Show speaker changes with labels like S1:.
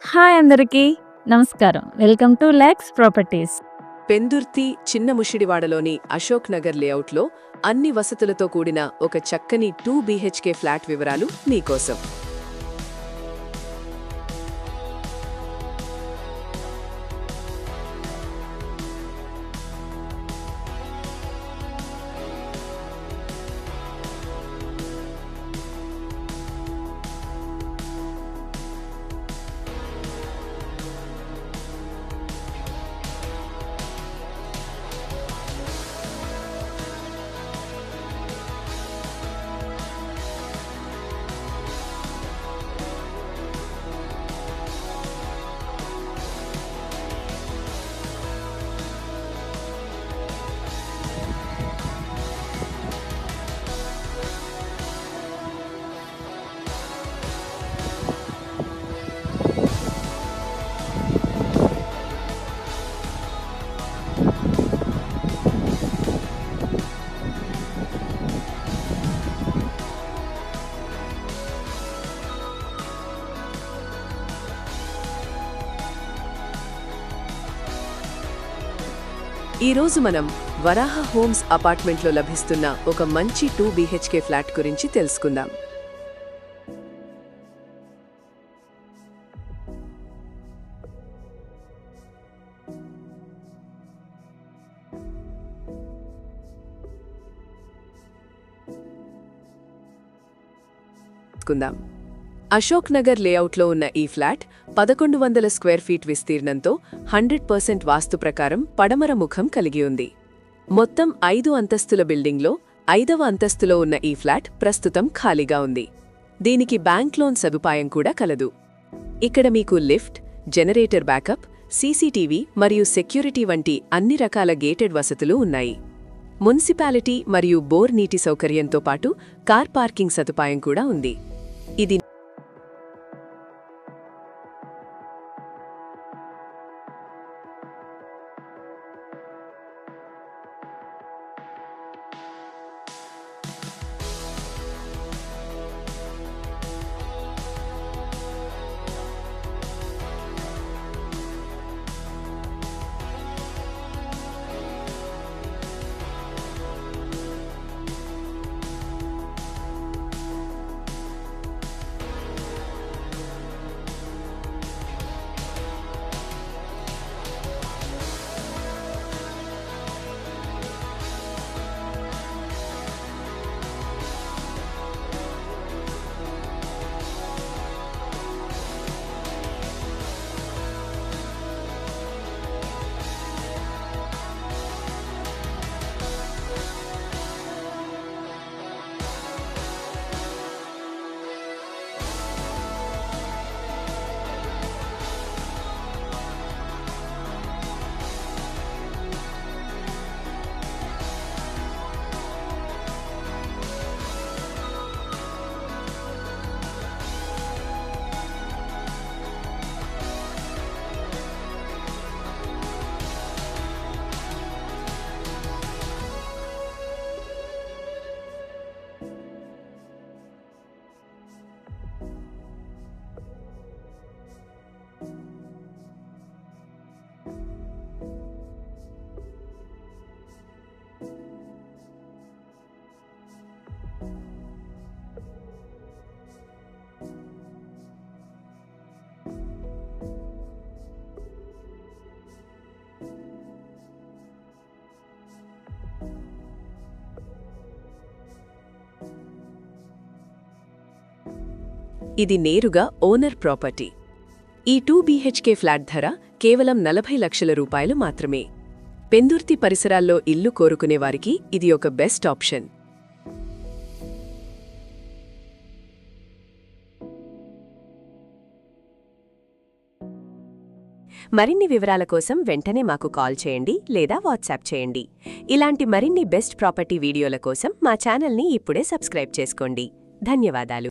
S1: Hi అందరికీ నమస్కారం. Welcome to lakhs properties.
S2: Pendurthi చిన్న ముషిడివాడలోని అశోక్ నగర్ లేఅవుట్లో అన్ని వసతులతో కూడిన ఒక చక్కని 2 BHK ఫ్లాట్ వివరాలు మీకోసం. ఈ రోజు మనం వరాహ హోమ్స్ అపార్ట్మెంట్లో లభిస్తున్న ఒక మంచి 2 BHK ఫ్లాట్ గురించి తెలుసుకుందాం. అశోక్ నగర్ లేఅవుట్లో ఉన్న ఈ ఫ్లాట్ 1100 స్క్వేర్ ఫీట్ విస్తీర్ణంతో 100% వాస్తు ప్రకారం పడమర ముఖం కలిగి ఉంది. మొత్తం 5 అంతస్తుల బిల్డింగ్లో 5వ అంతస్తులో ఉన్న ఈ ఫ్లాట్ ప్రస్తుతం ఖాళీగా ఉంది. దీనికి బ్యాంక్ లోన్ సదుపాయం కూడా కలదు. ఇక్కడ మీకు లిఫ్ట్, జనరేటర్ బ్యాకప్, సీసీటీవీ మరియు సెక్యూరిటీ వంటి అన్ని రకాల గేటెడ్ వసతులు ఉన్నాయి. మున్సిపాలిటీ మరియు బోర్ నీటి సౌకర్యంతో పాటు కార్ పార్కింగ్ సదుపాయం కూడా ఉంది. ఇది ఇది నేరుగా ఓనర్ ప్రాపర్టీ. ఈ 2 BHK ఫ్లాట్ ధర కేవలం 40 లక్షల రూపాయలు మాత్రమే. పెందుర్తి పరిసరాల్లో ఇల్లు కోరుకునేవారికి ఇది ఒక బెస్ట్ ఆప్షన్. మరిన్ని వివరాల కోసం వెంటనే మాకు కాల్ చేయండి లేదా వాట్సాప్ చేయండి. ఇలాంటి మరిన్ని బెస్ట్ ప్రాపర్టీ వీడియోల కోసం మా ఛానల్ని ఇప్పుడే సబ్స్క్రైబ్ చేసుకోండి. ధన్యవాదాలు.